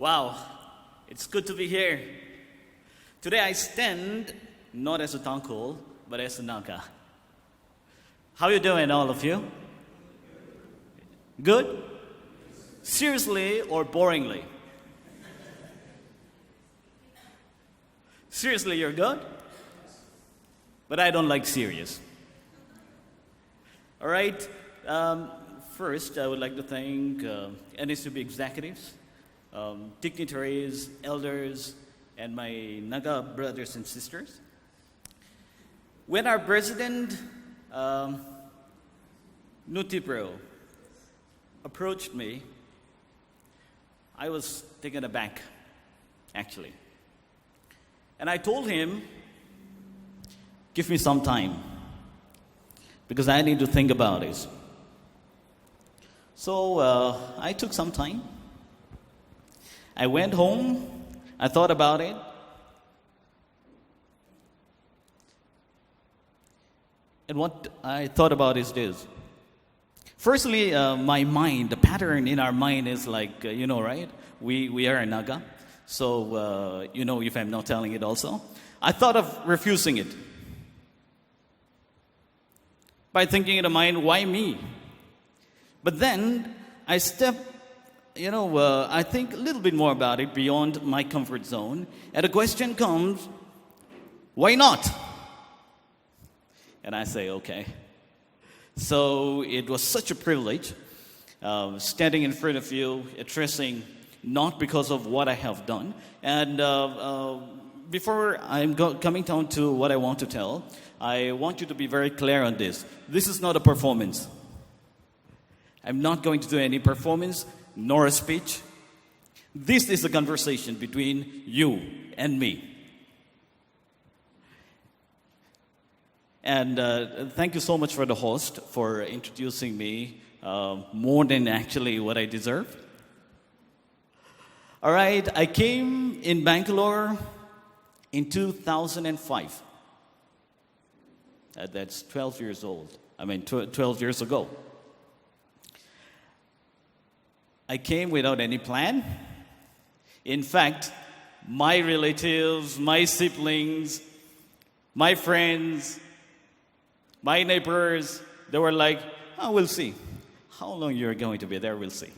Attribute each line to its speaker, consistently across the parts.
Speaker 1: Wow, it's good to be here. Today I stand not as a uncle, but as a Naga. How you doing, all of you? Good? Seriously or boringly? Seriously, you're good? But I don't like serious. All right. First, I would like to thank NSUB executives, dignitaries, elders, and my Naga brothers and sisters. When our president, Nutipro, approached me, I was taken aback, actually. And I told him, give me some time, because I need to think about this. So I took some time. I went home, I thought about it. And what I thought about is this. Firstly, my mind, the pattern in our mind is like, right? We are a Naga. So, if I'm not telling it also. I thought of refusing it. By thinking in the mind, why me? But then I I think a little bit more about it beyond my comfort zone. And the question comes, why not? And I say, okay. So it was such a privilege standing in front of you, addressing not because of what I have done. And before I'm coming down to what I want to tell, I want you to be very clear on this. This is not a performance. I'm not going to do any performance, nor a speech. This is a conversation between you and me. And thank you so much for the host for introducing me more than actually what I deserve. All right, I came in Bangalore in 2005. That's 12 years old. 12 years ago. I came without any plan. In fact, my relatives, my siblings, my friends, my neighbors, they were like, we'll see. How long you're going to be there, we'll see.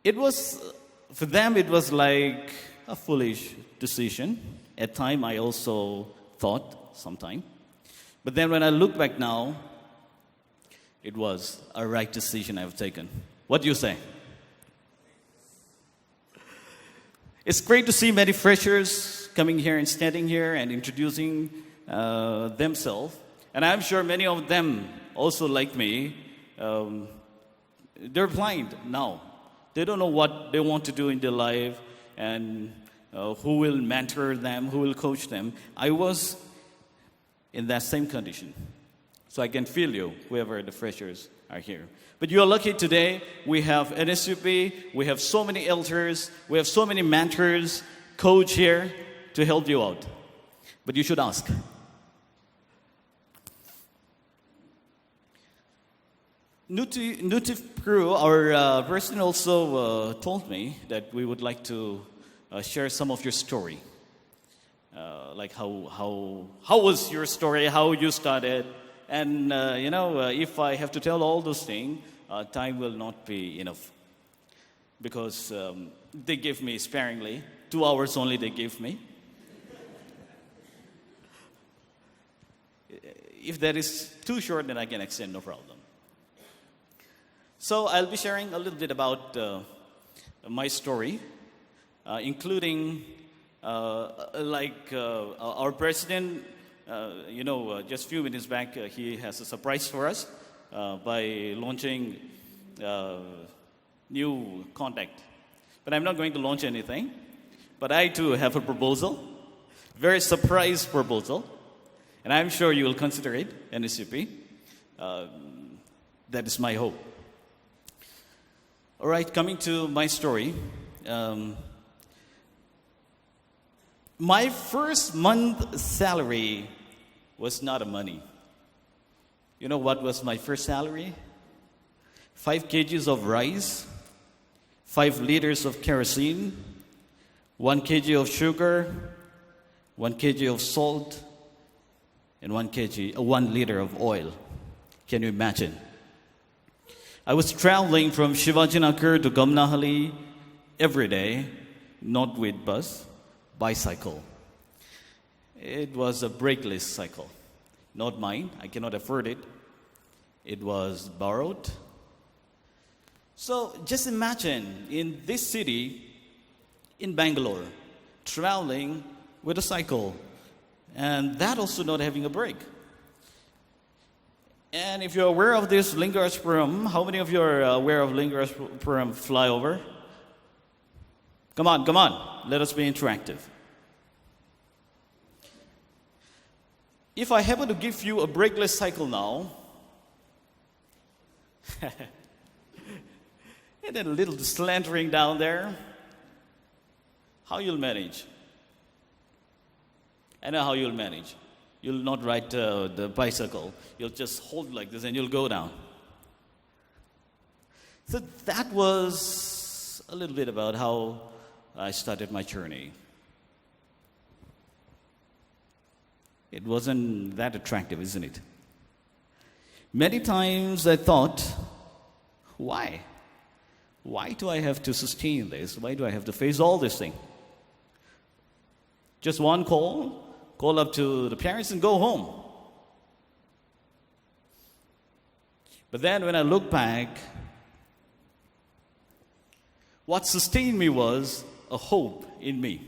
Speaker 1: For them, it was like a foolish decision. At time, I also thought sometime. But then when I look back now, it was a right decision I've taken. What do you say? It's great to see many freshers coming here and standing here and introducing themselves. And I'm sure many of them also like me. They're blind now. They don't know what they want to do in their life and who will mentor them, who will coach them. I was in that same condition. So I can feel you, whoever the freshers are here. But you are lucky today. We have NSUB, we have so many elders, we have so many mentors, coach here to help you out. But you should ask. Nutif Crew, our person also told me that we would like to share some of your story. Like how was your story, how you started. And, if I have to tell all those things, time will not be enough. Because they give me sparingly. 2 hours only they give me. If that is too short, then I can extend, no problem. So I'll be sharing a little bit about my story, including our president. Just a few minutes back, he has a surprise for us by launching new contact. But I'm not going to launch anything. But I too have a proposal, very surprise proposal, and I'm sure you will consider it, NSUP. That is my hope. All right, coming to my story. My first month salary was not a money. You know what was my first salary? 5 kgs of rice, 5 liters of kerosene, 1 kg of sugar, 1 kg of salt, and 1 liter of oil. Can you imagine? I was traveling from Shivajinagar to Gamnahalli every day, not with bus, bicycle. It was a brakeless cycle. Not mine, I cannot afford it. It was borrowed. So just imagine in this city, in Bangalore, traveling with a cycle, and that also not having a brake. And if you're aware of this Lingaraspuram, how many of you are aware of Lingaraspuram flyover? Come on, let us be interactive. If I happen to give you a brakeless cycle now, and then a little slantering down there, how you'll manage? I know how you'll manage. You'll not ride the bicycle. You'll just hold like this and you'll go down. So that was a little bit about how I started my journey. It wasn't that attractive, isn't it? Many times I thought, why? Why do I have to sustain this? Why do I have to face all this thing? Just one call up to the parents and go home. But then when I look back, what sustained me was a hope in me.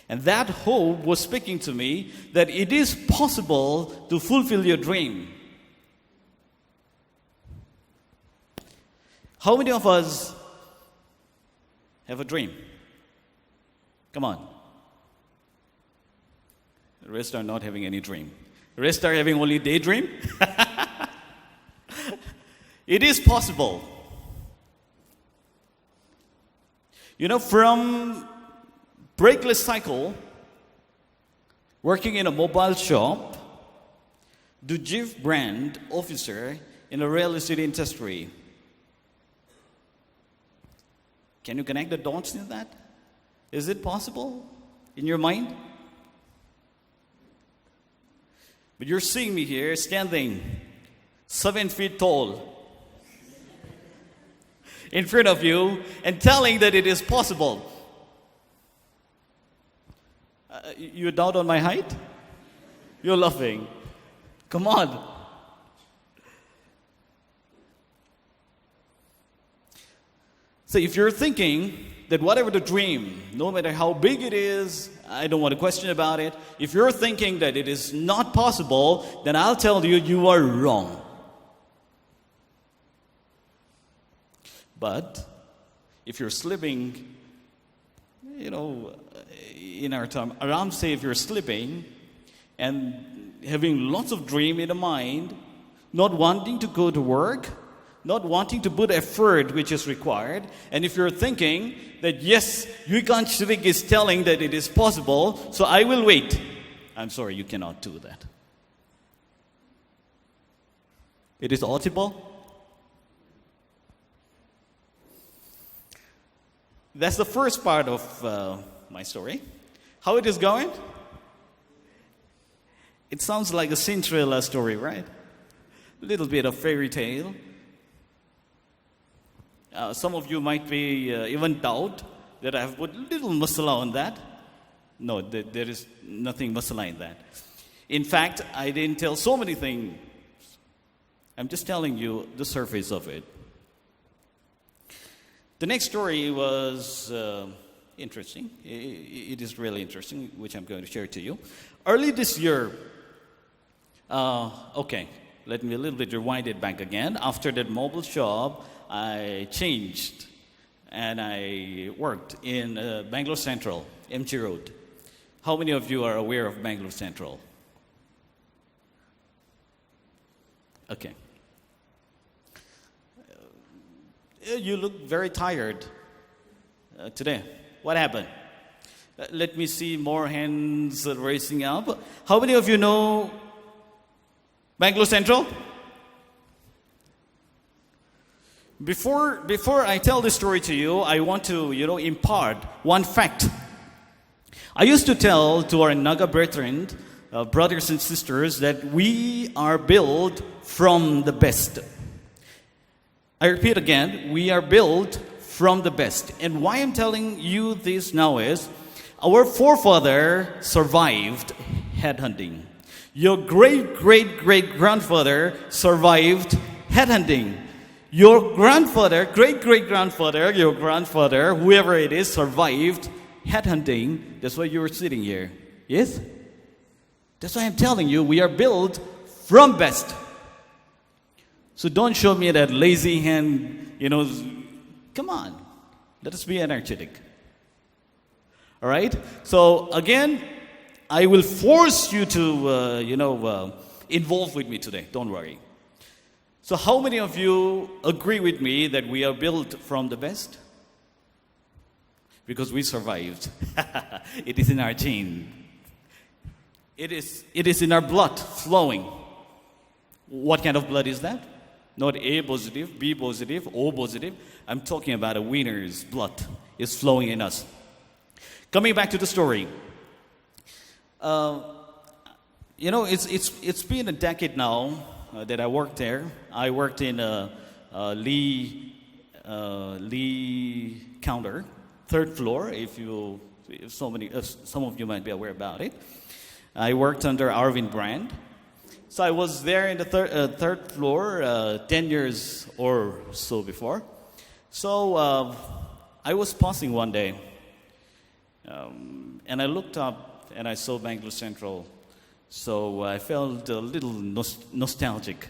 Speaker 1: And that hope was speaking to me that it is possible to fulfill your dream. How many of us have a dream? Come on. The rest are not having any dream. The rest are having only daydream. It is possible. You know, from brakeless cycle, working in a mobile shop, to chief brand officer in a real estate industry. Can you connect the dots in that? Is it possible in your mind? But you're seeing me here standing 7 feet tall in front of you and telling that it is possible. You doubt on my height? You're laughing. Come on. So if you're thinking that whatever the dream, no matter how big it is, I don't want to question about it. If you're thinking that it is not possible, then I'll tell you, you are wrong. But if you're sleeping, in our term, Aram say if you're sleeping and having lots of dream in the mind, not wanting to go to work, not wanting to put effort which is required, and if you're thinking that yes, Yuikan Shirik is telling that it is possible, so I will wait. I'm sorry, you cannot do that. It is audible. That's the first part of my story. How it is going? It sounds like a Cinderella story, right? A little bit of fairy tale. Some of you might be even doubt that I have put little masala on that. No, there is nothing masala in that. In fact, I didn't tell so many things. I'm just telling you the surface of it. The next story was interesting. It is really interesting, which I'm going to share to you. Early this year, let me a little bit rewind it back again. After that mobile shop, I changed and I worked in Bangalore Central, MG Road. How many of you are aware of Bangalore Central? Okay. You look very tired today. What happened? Let me see more hands raising up. How many of you know Bangalore Central? Before I tell this story to you, I want to, impart one fact. I used to tell to our Naga brethren, brothers and sisters, that we are built from the best. I repeat again, we are built from the best. And why I'm telling you this now is, our forefather survived headhunting. Your great-great-great-grandfather survived headhunting. Your grandfather, great-great-grandfather, your grandfather, whoever it is, survived headhunting. That's why you're sitting here. Yes? That's why I'm telling you, we are built from best. So don't show me that lazy hand, come on. Let us be energetic. All right? So again, I will force you to, involve with me today. Don't worry. So how many of you agree with me that we are built from the best? Because we survived. It is in our gene. It is in our blood flowing. What kind of blood is that? Not A positive, B positive, O positive. I'm talking about a winner's blood is flowing in us. Coming back to the story. It's been a decade now that I worked there. I worked in Lee counter, third floor. Some of you might be aware about it. I worked under Arvind brand. So I was there in the third floor 10 years or so before. So I was passing one day, and I looked up and I saw Bangalore Central. So I felt a little nostalgic,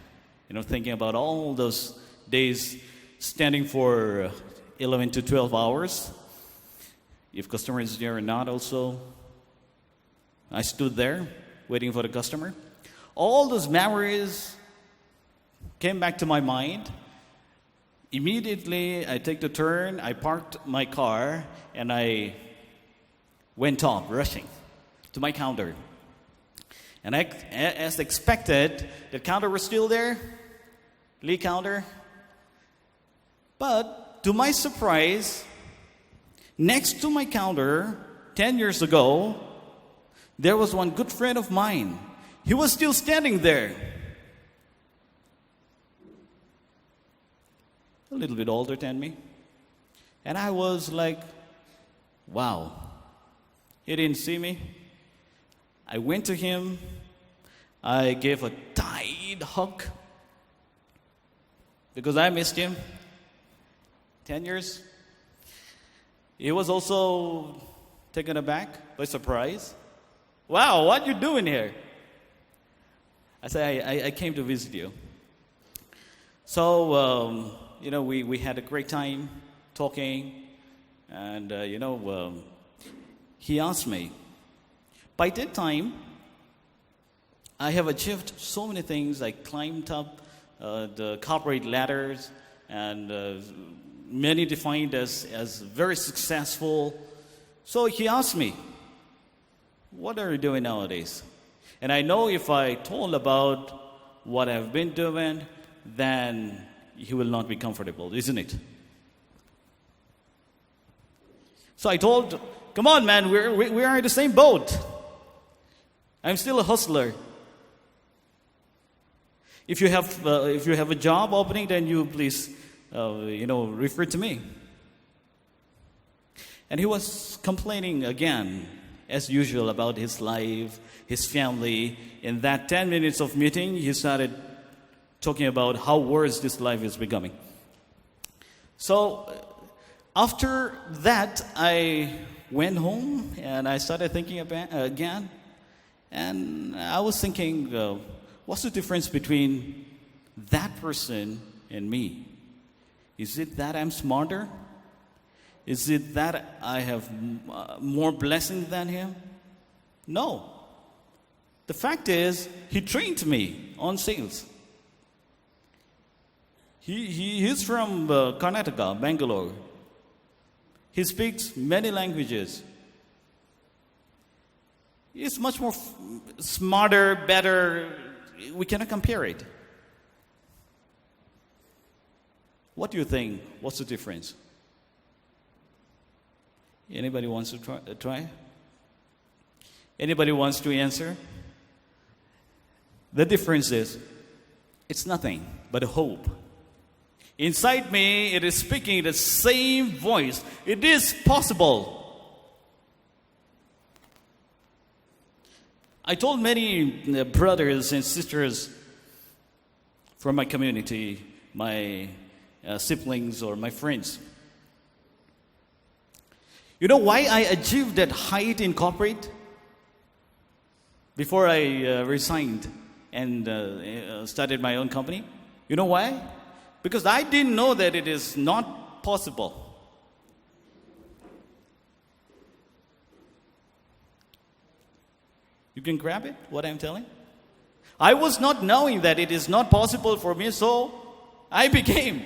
Speaker 1: thinking about all those days standing for 11 to 12 hours. If customer is there or not also. I stood there waiting for the customer. All those memories came back to my mind. Immediately, I take the turn, I parked my car, and I went off, rushing to my counter. And as expected, the counter was still there, Lee counter. But to my surprise, next to my counter, 10 years ago, there was one good friend of mine. He was still standing there. A little bit older than me. And I was like, wow. He didn't see me. I went to him. I gave a tight hug because I missed him. 10 years. He was also taken aback by surprise. Wow, what you doing here? I said, I came to visit you. So, we had a great time talking. And, he asked me. By that time, I have achieved so many things. I climbed up the corporate ladders, and many defined as very successful. So he asked me, what are you doing nowadays? And I know if I told about what I've been doing, then he will not be comfortable, isn't it? So I told, come on, man, we are in the same boat. I'm still a hustler. If you have a job opening, then you please, refer to me. And he was complaining again, as usual, about his life, his family. In that 10 minutes of meeting, he started talking about how worse this life is becoming. So after that, I went home and I started thinking again. And I was thinking, what's the difference between that person and me? Is it that I'm smarter? Is it that I have more blessings than him? No. The fact is, he trained me on sales. He's from Karnataka, Bangalore. He speaks many languages. He's much more smarter, better. We cannot compare it. What do you think? What's the difference? Anybody wants to try? Anybody wants to answer? The difference is, it's nothing but a hope. Inside me, it is speaking the same voice. It is possible. I told many brothers and sisters from my community, my siblings or my friends, you know why I achieved that height in corporate before I resigned and started my own company? You know why? Because I didn't know that it is not possible. You can grab it, what I'm telling? I was not knowing that it is not possible for me, so I became.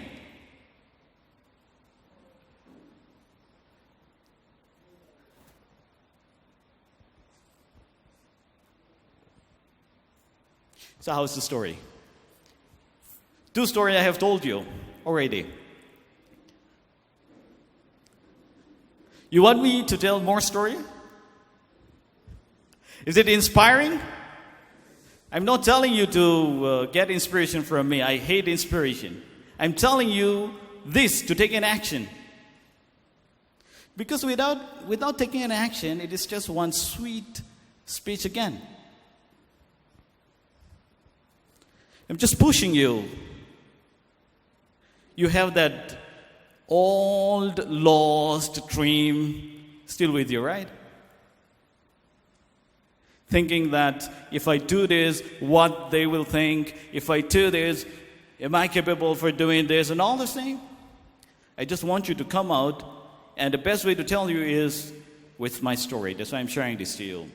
Speaker 1: So how's the story? Two stories I have told you already. You want me to tell more story? Is it inspiring? I'm not telling you to get inspiration from me. I hate inspiration. I'm telling you this to take an action. Because without taking an action, it is just one sweet speech again. I'm just pushing you. You have that old, lost dream still with you, right? Thinking that if I do this, what they will think. If I do this, am I capable for doing this? And all this thing. I just want you to come out. And the best way to tell you is with my story. That's why I'm sharing this to you.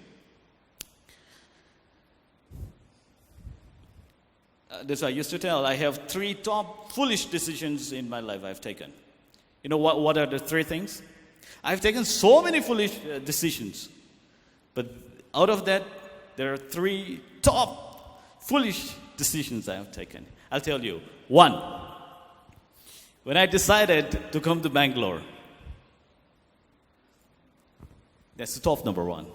Speaker 1: This I used to tell. I have 3 top foolish decisions in my life I've taken. You know what are the 3 things? I've taken so many foolish decisions. But out of that, there are 3 top foolish decisions I have taken. I'll tell you. 1, when I decided to come to Bangalore. That's the top number 1.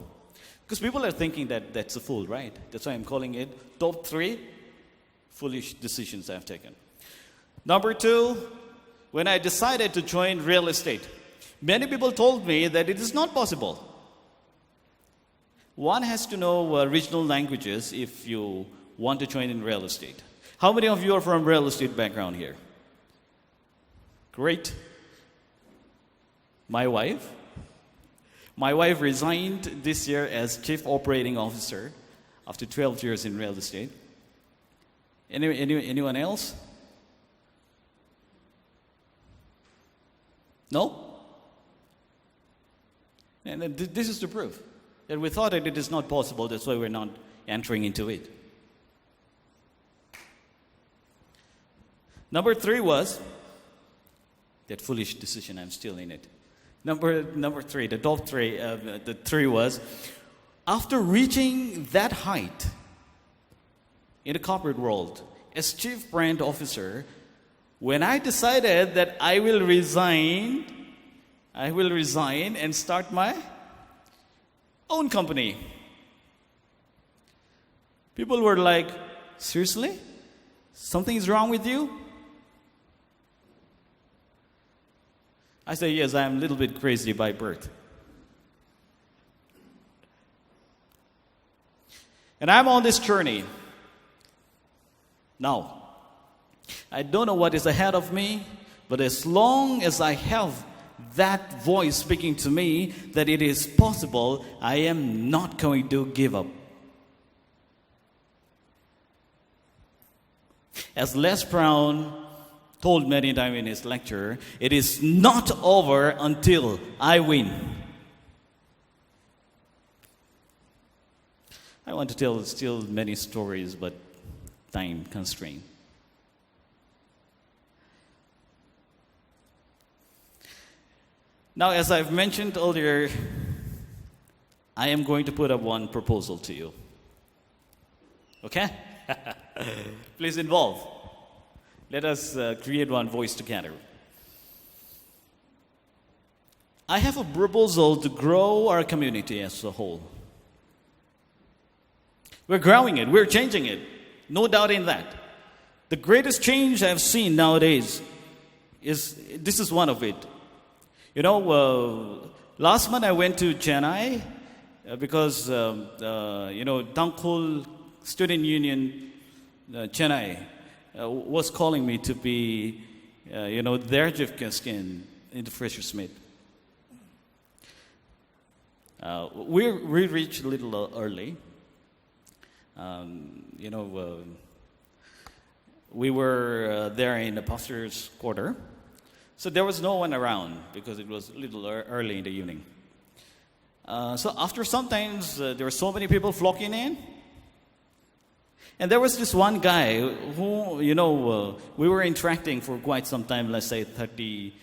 Speaker 1: Because people are thinking that that's a fool, right? That's why I'm calling it top 3 foolish decisions I've taken. Number 2, when I decided to join real estate. Many people told me that it is not possible. One has to know regional languages if you want to join in real estate. How many of you are from real estate background here? Great. My wife resigned this year as Chief Operating Officer after 12 years in real estate. Anyone else? No? And this is the proof that we thought that it is not possible. That's why we're not entering into it. Number 3 was that foolish decision. I'm still in it. Number 3, the top 3. The 3 was after reaching that height in the corporate world as Chief Brand Officer, when I decided that I will resign and start my own company. People were like, seriously? Something is wrong with you? I said, yes, I am a little bit crazy by birth. And I'm on this journey. Now, I don't know what is ahead of me, but as long as I have that voice speaking to me that it is possible, I am not going to give up. As Les Brown told many times in his lecture, it is not over until I win. I want to tell still many stories, but time constraint. Now, as I've mentioned earlier, I am going to put up one proposal to you. Okay? Please involve. Let us create one voice together. I have a proposal to grow our community as a whole. We're growing it. We're changing it. No doubt in that. The greatest change I've seen nowadays this is one of it. Last month I went to Chennai because, Tangkhul Student Union Chennai was calling me to be, their chief guest in the Freshers Meet. We reached a little early. We were there in the pastor's quarter. So there was no one around because it was a little early in the evening. So after sometimes there were so many people flocking in. And there was this one guy who, we were interacting for quite some time, let's say 30,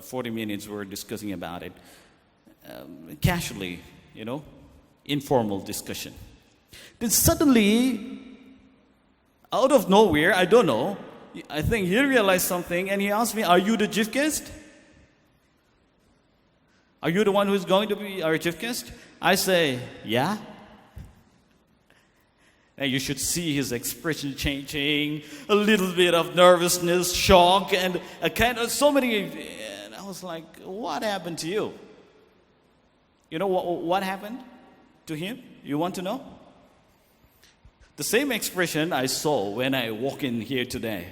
Speaker 1: 40 minutes, we were discussing about it. Casually, informal discussion. Then suddenly, out of nowhere, I don't know, I think he realized something and he asked me, "Are you the chief guest? Are you the one who's going to be our chief guest?" I say, "Yeah." And you should see his expression changing, a little bit of nervousness, shock, and a kind of so many. And I was like, "What happened to you?" You know what happened to him? You want to know? The same expression I saw when I walk in here today.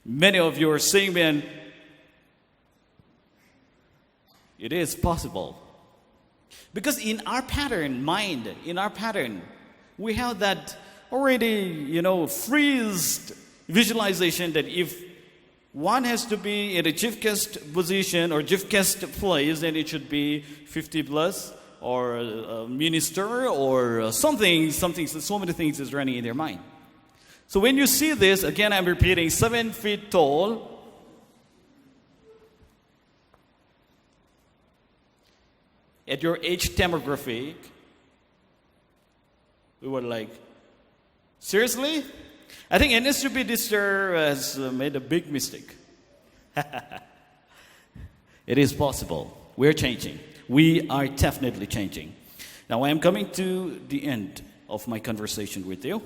Speaker 1: Many of you are saying, "Man, it is possible." Because in our pattern, we have that already, freezed visualization that if one has to be in a chief guest position or chief guest place, then it should be 50 plus or a minister or something, so many things is running in their mind. So when you see this, again I'm repeating, 7 feet tall, at your age demographic, we were like, seriously? I think NSUB this year has made a big mistake. It is possible. We're changing. We are definitely changing. Now I am coming to the end of my conversation with you.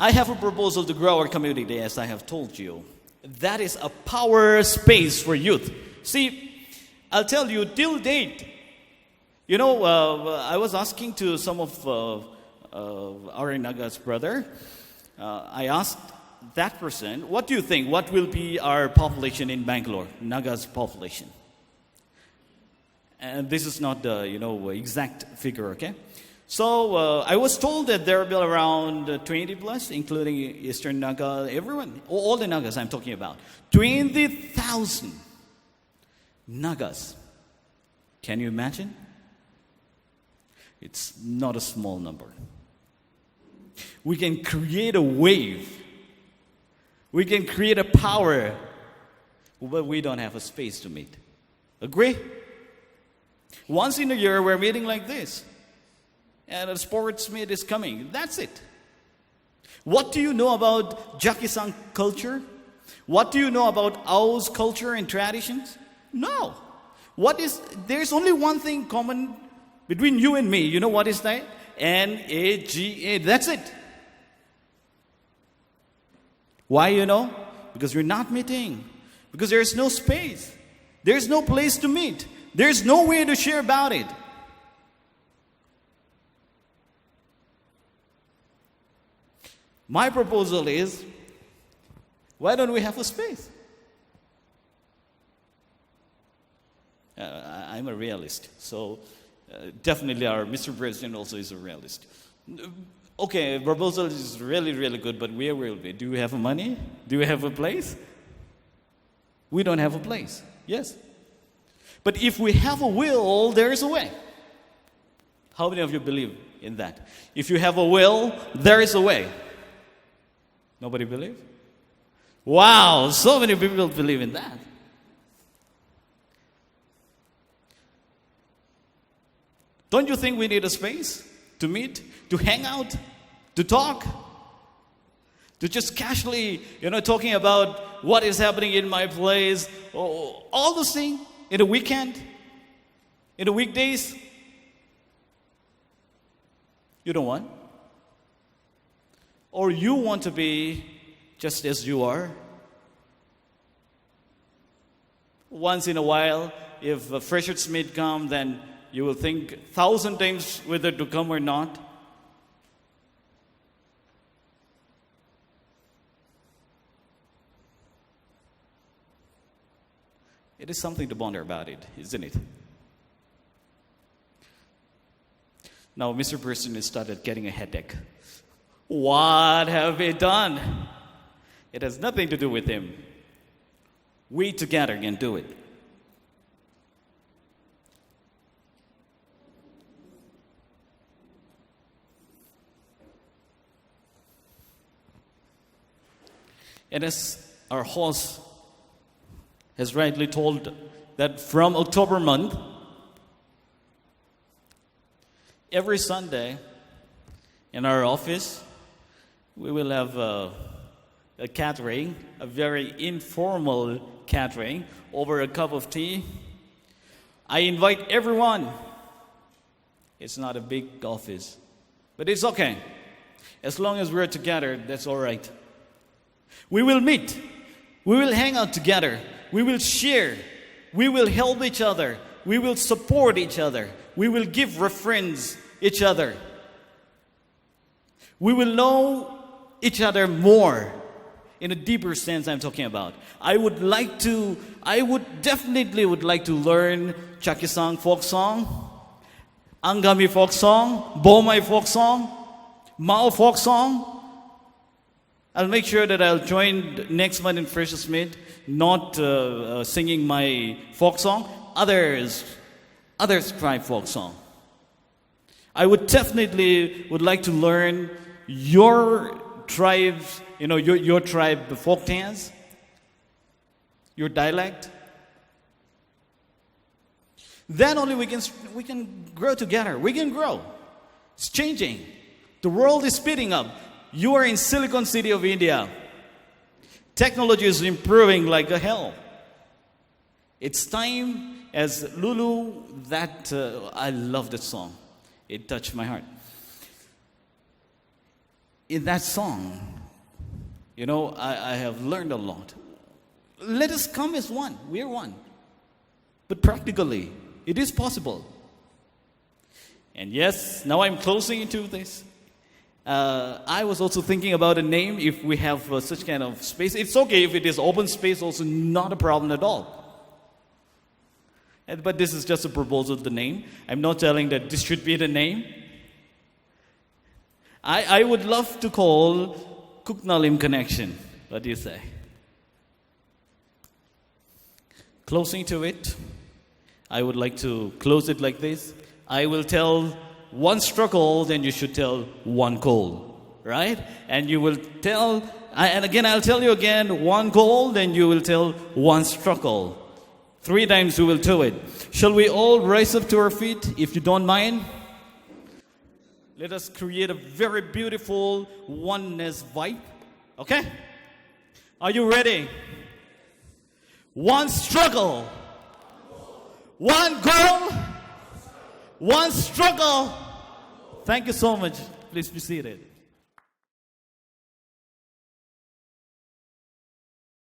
Speaker 1: I have a proposal to grow our community, as I have told you. That is a power space for youth. See, I'll tell you, till date, I was asking to some of our Nagas brother, I asked that person, "What do you think? What will be our population in Bangalore, Nagas population?" And this is not the exact figure, okay? So I was told that there will be around 20 plus, including Eastern Naga, everyone, all the Nagas I'm talking about. 20,000 Nagas. Can you imagine? It's not a small number. We can create a wave. We can create a power, but we don't have a space to meet. Agree? Once in a year, we're meeting like this. And a sports meet is coming. That's it. What do you know about Jakisan culture? What do you know about Ao's culture and traditions? No. There's only one thing common between you and me. You know what is that? Naga. That's it. Why, Because you're not meeting. Because there's no space. There's no place to meet. There's no way to share about it. My proposal is, why don't we have a space? I'm a realist, so definitely our Mr. President also is a realist. Okay, proposal is really, really good, but where will we? Do we have money? Do we have a place? We don't have a place, yes. But if we have a will, there is a way. How many of you believe in that? If you have a will, there is a way. Nobody believe? Wow, so many people believe in that. Don't you think we need a space to meet, to hang out, to talk, to just casually, talking about what is happening in my place, all those things in a weekend, in the weekdays. You don't want? Or you want to be just as you are? Once in a while, if a freshers meet come, then you will think 1,000 times whether to come or not. It is something to ponder about it, isn't it? Now, Mr. Person has started getting a headache. What have we done? It has nothing to do with him. We together can do it. And as our host has rightly told, that from October month, every Sunday in our office, we will have a catering, a very informal catering over a cup of tea. I invite everyone. It's not a big office, but it's okay. As long as we're together, that's all right. We will meet. We will hang out together. We will share. We will help each other. We will support each other. We will give reference each other. We will know each other more in a deeper sense I'm talking about. I would definitely like to learn Chakisang folk song, Angami folk song, Bomai folk song, Mao folk song. I'll make sure that I'll join next month in Freshers Meet, not singing my folk song. Others try folk song. I would definitely like to learn your tribes, your tribe folk dance, your dialect. Then only we can grow together. We can grow. It's changing. The world is speeding up. You are in Silicon City of India. Technology is improving like a hell. It's time, as Lulu, that I love that song. It touched my heart. In that song, I have learned a lot. Let us come as one. We are one. But practically, it is possible. And yes, now I'm closing into this. I was also thinking about a name if we have such kind of space. It's okay if it is open space, also not a problem at all. But this is just a proposal of the name. I'm not telling that this should be the name. I would love to call Kuknalim Connection. What do you say? Closing to it, I would like to close it like this. I will tell one struggle, then you should tell one goal, right? And you will tell, and again, I'll tell you again, one goal, then you will tell one struggle. 3 times we will do it. Shall we all rise up to our feet, if you don't mind? Let us create a very beautiful oneness vibe. Okay? Are you ready? One struggle. One goal. One struggle. Thank you so much. Please be seated.